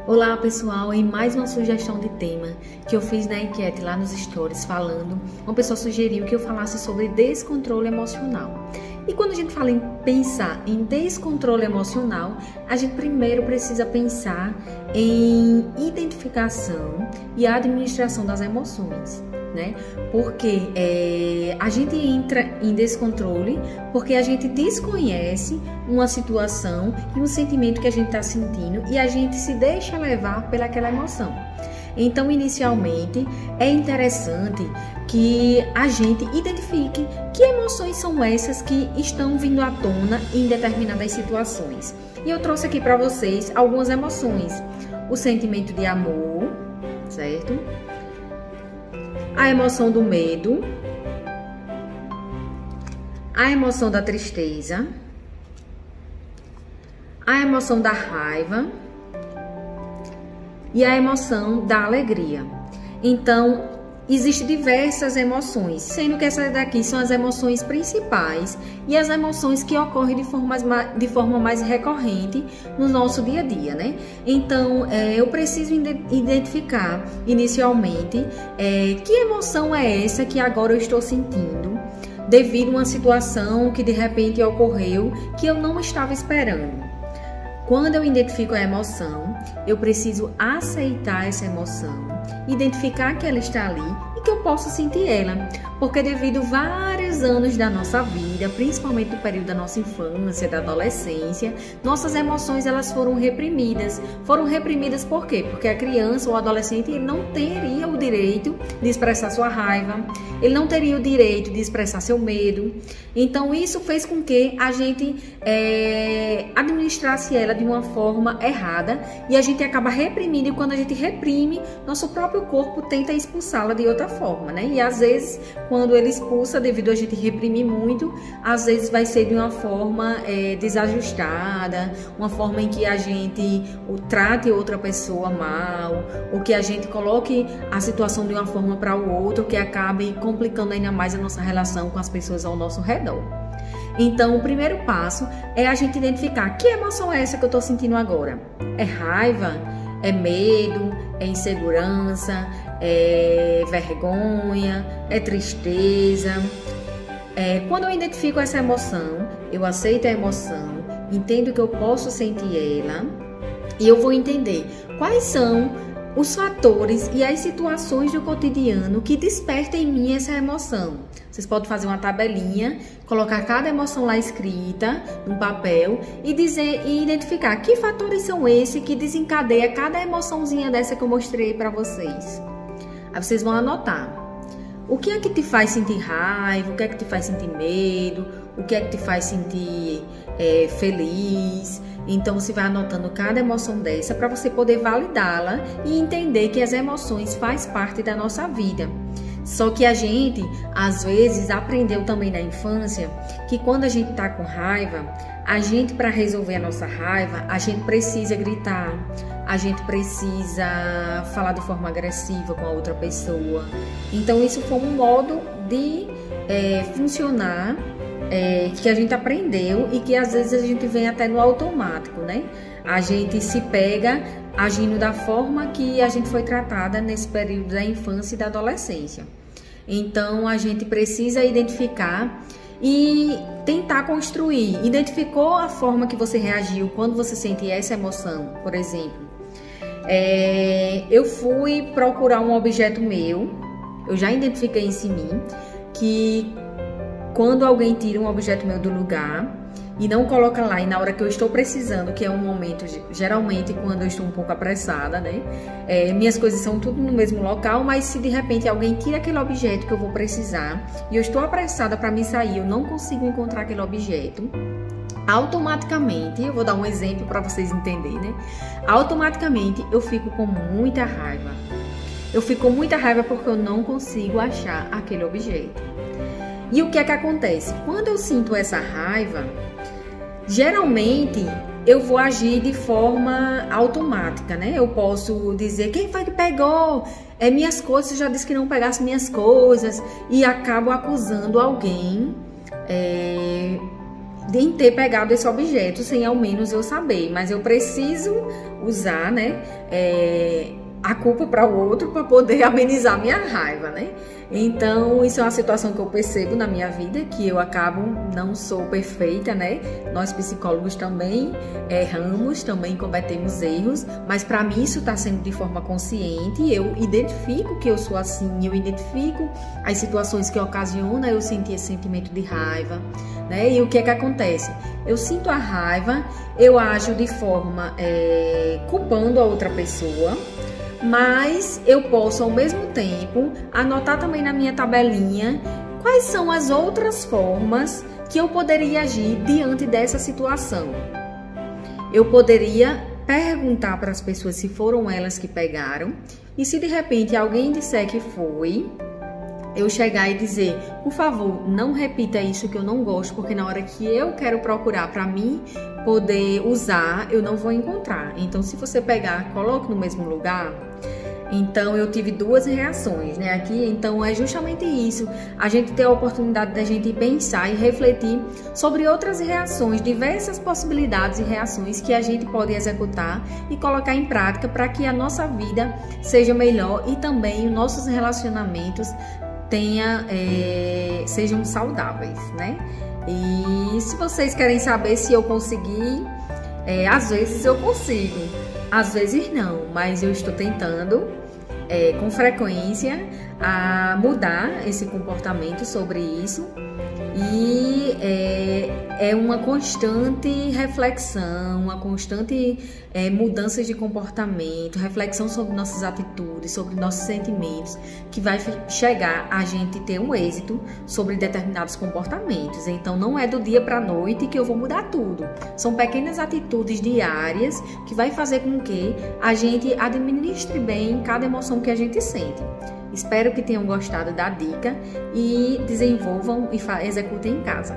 Olá pessoal, em mais uma sugestão de tema que eu fiz na enquete lá nos stories falando, uma pessoa sugeriu que eu falasse sobre descontrole emocional. E quando a gente fala em pensar em descontrole emocional, a gente primeiro precisa pensar em identificação e administração das emoções, né? Porque a gente entra em descontrole porque a gente desconhece uma situação e um sentimento que a gente está sentindo e a gente se deixa levar pelaquela emoção. Então, inicialmente, é interessante que a gente identifique que emoções são essas que estão vindo à tona em determinadas situações. E eu trouxe aqui para vocês algumas emoções. O sentimento de amor, certo? A emoção do medo, a emoção da tristeza, a emoção da raiva e a emoção da alegria. Então, existem diversas emoções, sendo que essas daqui são as emoções principais e as emoções que ocorrem de forma mais recorrente no nosso dia a dia, né? Então, eu preciso identificar inicialmente que emoção é essa que agora eu estou sentindo devido a uma situação que de repente ocorreu que eu não estava esperando. Quando eu identifico a emoção, eu preciso aceitar essa emoção, identificar que ela está ali e que eu posso sentir ela, porque devido a vários anos da nossa vida, principalmente do período da nossa infância, da adolescência, nossas emoções elas foram reprimidas. Foram reprimidas por quê? Porque a criança ou o adolescente ele não teria o direito de expressar sua raiva, ele não teria o direito de expressar seu medo. Então isso fez com que a gente administrasse ela de uma forma errada e a gente acaba reprimindo, e quando a gente reprime, nosso próprio corpo tenta expulsá-la de outra forma, né? E às vezes, quando ele expulsa, devido a gente reprimir muito, às vezes vai ser de uma forma desajustada, uma forma em que a gente trate outra pessoa mal, ou que a gente coloque a situação de uma forma para o outro, que acabe complicando ainda mais a nossa relação com as pessoas ao nosso redor. Então, o primeiro passo é a gente identificar que emoção é essa que eu estou sentindo agora. É raiva? É medo? É insegurança? É vergonha? É tristeza? Quando eu identifico essa emoção, eu aceito a emoção, entendo que eu posso sentir ela e eu vou entender quais são os fatores e as situações do cotidiano que despertam em mim essa emoção. Vocês podem fazer uma tabelinha, colocar cada emoção lá escrita no papel e dizer e identificar que fatores são esses que desencadeia cada emoçãozinha dessa que eu mostrei para vocês. Aí vocês vão anotar. O que é que te faz sentir raiva? O que é que te faz sentir medo? O que é que te faz sentir feliz? Então você vai anotando cada emoção dessa para você poder validá-la e entender que as emoções fazem parte da nossa vida. Só que a gente, às vezes, aprendeu também na infância que quando a gente está com raiva, a gente, para resolver a nossa raiva, a gente precisa gritar, a gente precisa falar de forma agressiva com a outra pessoa. Então isso foi um modo de funcionar que a gente aprendeu e que às vezes a gente vem até no automático, né? A gente se pega agindo da forma que a gente foi tratada nesse período da infância e da adolescência. Então a gente precisa identificar e tentar construir. Identificou a forma que você reagiu quando você sente essa emoção, por exemplo. Eu fui procurar um objeto meu, eu já identifiquei isso em mim, que quando alguém tira um objeto meu do lugar e não coloca lá, e na hora que eu estou precisando, que é um momento, geralmente quando eu estou um pouco apressada, né? Minhas coisas são tudo no mesmo local, mas se de repente alguém tira aquele objeto que eu vou precisar e eu estou apressada para me sair, eu não consigo encontrar aquele objeto, automaticamente, eu vou dar um exemplo para vocês entenderem, né? Automaticamente eu fico com muita raiva. Eu fico com muita raiva porque eu não consigo achar aquele objeto. E o que é que acontece? Quando eu sinto essa raiva, geralmente eu vou agir de forma automática, né? Eu posso dizer, quem foi que pegou? Minhas coisas, eu já disse que não pegasse minhas coisas, e acabo acusando alguém em ter pegado esse objeto sem ao menos eu saber, mas eu preciso usar, né, a culpa para o outro para poder amenizar minha raiva, né? Então, isso é uma situação que eu percebo na minha vida, que eu acabo, não sou perfeita, né? Nós psicólogos também erramos, também cometemos erros, mas para mim isso está sendo de forma consciente, eu identifico que eu sou assim, eu identifico as situações que ocasionam eu sentir esse sentimento de raiva, né? E o que é que acontece? Eu sinto a raiva, eu ajo de forma culpando a outra pessoa, mas eu posso ao mesmo tempo anotar também na minha tabelinha quais são as outras formas que eu poderia agir diante dessa situação. Eu poderia perguntar para as pessoas se foram elas que pegaram, e se de repente alguém disser que foi, eu chegar e dizer, por favor, não repita isso que eu não gosto, porque na hora que eu quero procurar para mim poder usar, eu não vou encontrar. Então, se você pegar, coloque no mesmo lugar. Então, eu tive duas reações, né, aqui. Então, é justamente isso, a gente ter a oportunidade da gente pensar e refletir sobre outras reações, diversas possibilidades e reações que a gente pode executar e colocar em prática para que a nossa vida seja melhor e também os nossos relacionamentos sejam saudáveis, né? E se vocês querem saber se eu consegui, às vezes eu consigo, às vezes não, mas eu estou tentando com frequência a mudar esse comportamento sobre isso, e é uma constante reflexão, uma constante mudança de comportamento, reflexão sobre nossas atitudes, sobre nossos sentimentos, que vai chegar a gente ter um êxito sobre determinados comportamentos. Então não é do dia para a noite que eu vou mudar tudo, são pequenas atitudes diárias que vai fazer com que a gente administre bem cada emoção que a gente sente. Espero que tenham gostado da dica e desenvolvam e executem em casa.